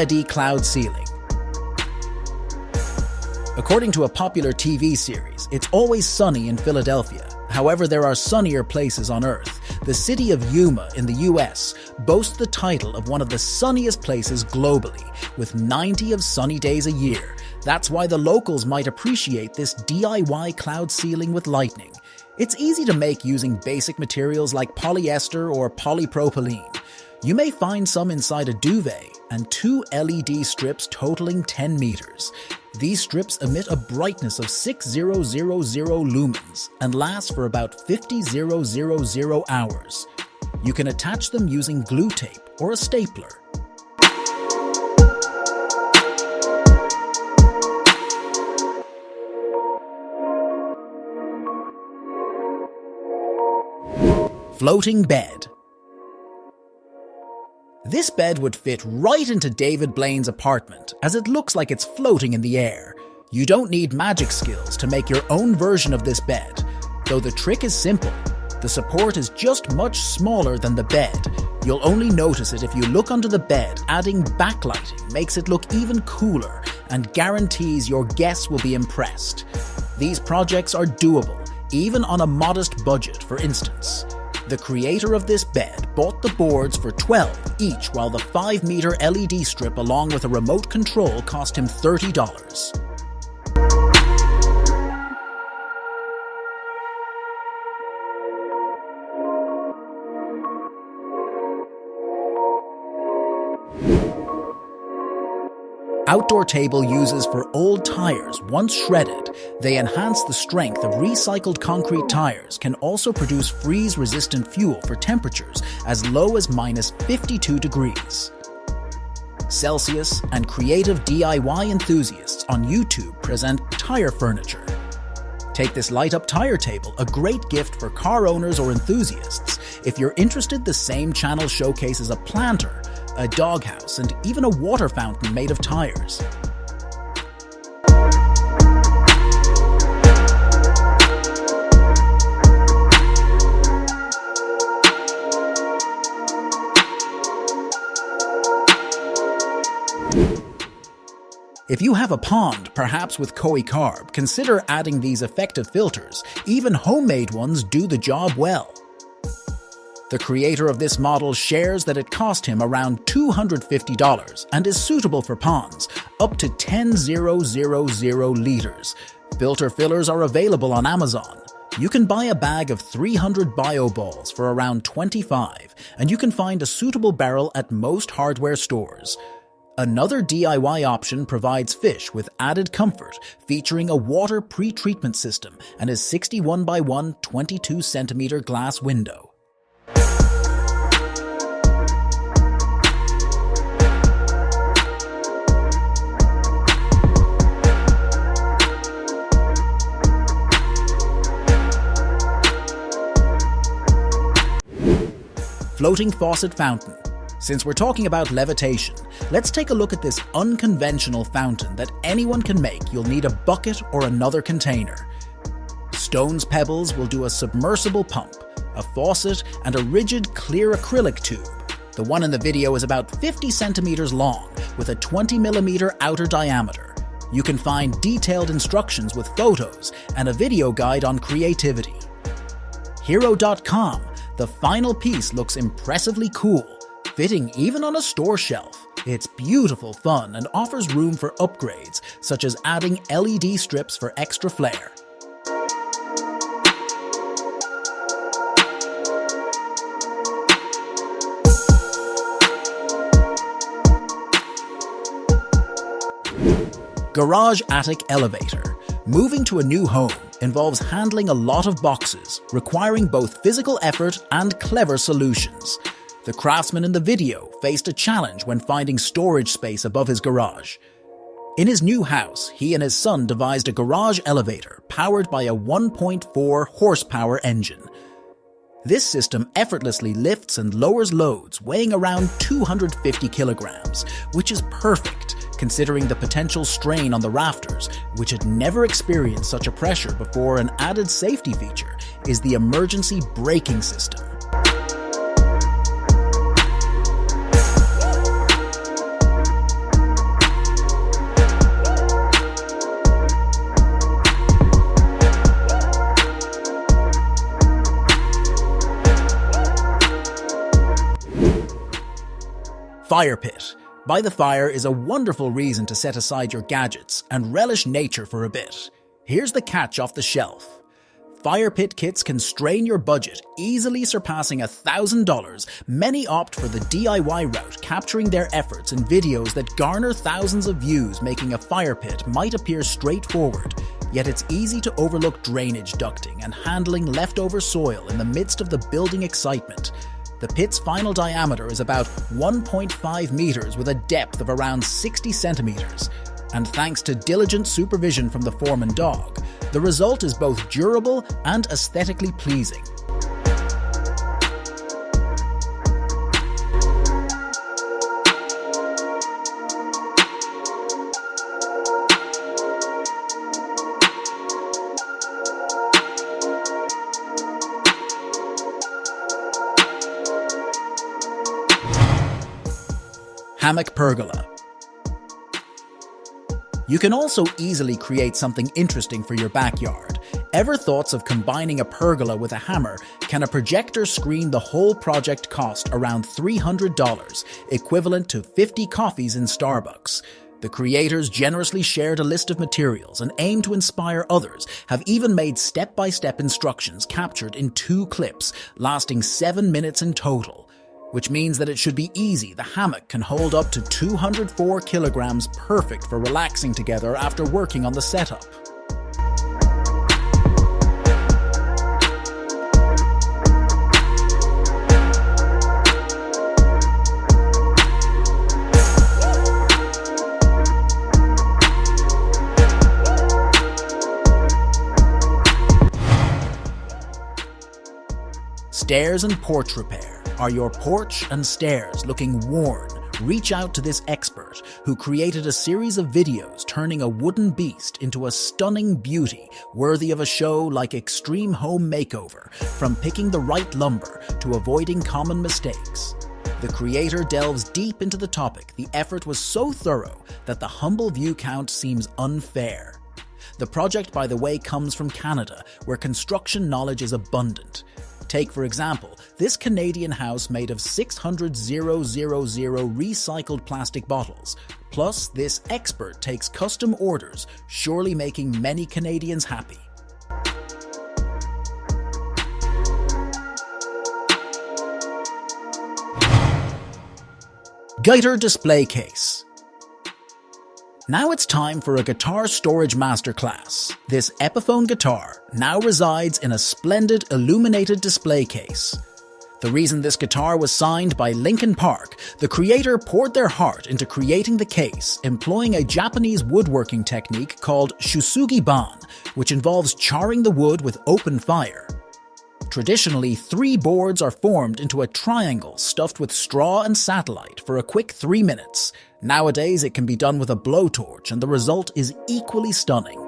LED cloud ceiling. According to a popular TV series, it's always sunny in Philadelphia. However, there are sunnier places on Earth. The city of Yuma in the US boasts the title of one of the sunniest places globally, with 90 of sunny days a year. That's why the locals might appreciate this DIY cloud ceiling with lightning. It's easy to make using basic materials like polyester or polypropylene. You may find some inside a duvet and 2 LED strips totaling 10 meters. These strips emit a brightness of 6000 lumens and last for about 50,000 hours. You can attach them using glue tape or a stapler. Floating bed. This bed would fit right into David Blaine's apartment, as it looks like it's floating in the air. You don't need magic skills to make your own version of this bed, though the trick is simple. The support is just much smaller than the bed. You'll only notice it if you look under the bed. Adding backlighting makes it look even cooler and guarantees your guests will be impressed. These projects are doable, even on a modest budget, for instance. The creator of this bed bought the boards for $12 each, while the 5-meter LED strip along with a remote control cost him $30. Outdoor table uses for old tires once shredded. They enhance the strength of recycled concrete tires, can also produce freeze-resistant fuel for temperatures as low as -52 degrees. Celsius and creative DIY enthusiasts on YouTube present tire furniture. Take this light-up tire table, a great gift for car owners or enthusiasts. If you're interested, the same channel showcases a planter, a doghouse, and even a water fountain made of tires. If you have a pond, perhaps with Koi Carb, consider adding these effective filters. Even homemade ones do the job well. The creator of this model shares that it cost him around $250 and is suitable for ponds up to 10,000 liters. Filter fillers are available on Amazon. You can buy a bag of 300 bio balls for around $25, and you can find a suitable barrel at most hardware stores. Another DIY option provides fish with added comfort, featuring a water pre-treatment system and a 61 by 1 22 centimeter glass window. Floating faucet fountain. Since we're talking about levitation, let's take a look at this unconventional fountain that anyone can make. You'll need a bucket or another container. Stone's Pebbles will do a submersible pump, a faucet, and a rigid clear acrylic tube. The one in the video is about 50 centimeters long with a 20 millimeter outer diameter. You can find detailed instructions with photos and a video guide on creativity. Hero.com. The final piece looks impressively cool, fitting even on a store shelf. It's beautiful fun and offers room for upgrades, such as adding LED strips for extra flair. Garage attic elevator. Moving to a new home involves handling a lot of boxes, requiring both physical effort and clever solutions. The craftsman in the video faced a challenge when finding storage space above his garage. In his new house, he and his son devised a garage elevator powered by a 1.4 horsepower engine. This system effortlessly lifts and lowers loads weighing around 250 kilograms, which is perfect considering the potential strain on the rafters, which had never experienced such a pressure before. An added safety feature is the emergency braking system. fire pit. By the fire is a wonderful reason to set aside your gadgets and relish nature for a bit. Here's the catch off the shelf. Fire pit kits can strain your budget, easily surpassing $1,000. Many opt for the DIY route, capturing their efforts in videos that garner thousands of views, making a fire pit might appear straightforward. Yet it's easy to overlook drainage ducting and handling leftover soil in the midst of the building excitement. The pit's final diameter is about 1.5 meters with a depth of around 60 centimeters. And thanks to diligent supervision from the foreman dog, the result is both durable and aesthetically pleasing. Hammock Pergola. You can also easily create something interesting for your backyard. Ever thoughts of combining a pergola with a hammer? Can a projector screen the whole project cost around $300, equivalent to 50 coffees in Starbucks? The creators generously shared a list of materials and aim to inspire others, have even made step-by-step instructions captured in 2 clips, lasting 7 minutes in total. Which means that it should be easy. The hammock can hold up to 204 kilograms, perfect for relaxing together after working on the setup. Stairs and porch repair. Are your porch and stairs looking worn? Reach out to this expert who created a series of videos turning a wooden beast into a stunning beauty worthy of a show like Extreme Home Makeover, from picking the right lumber to avoiding common mistakes. The creator delves deep into the topic. The effort was so thorough that the humble view count seems unfair. The project, by the way, comes from Canada, where construction knowledge is abundant. Take, for example, this Canadian house made of 600,000 recycled plastic bottles. Plus, this expert takes custom orders, surely making many Canadians happy. Guitar display case. Now it's time for a guitar storage masterclass. This Epiphone guitar now resides in a splendid illuminated display case. The reason this guitar was signed by Linkin Park, the creator poured their heart into creating the case, employing a Japanese woodworking technique called shusugi-ban, which involves charring the wood with open fire. Traditionally, 3 boards are formed into a triangle stuffed with straw and satellite for a quick 3 minutes. Nowadays, it can be done with a blowtorch, and the result is equally stunning.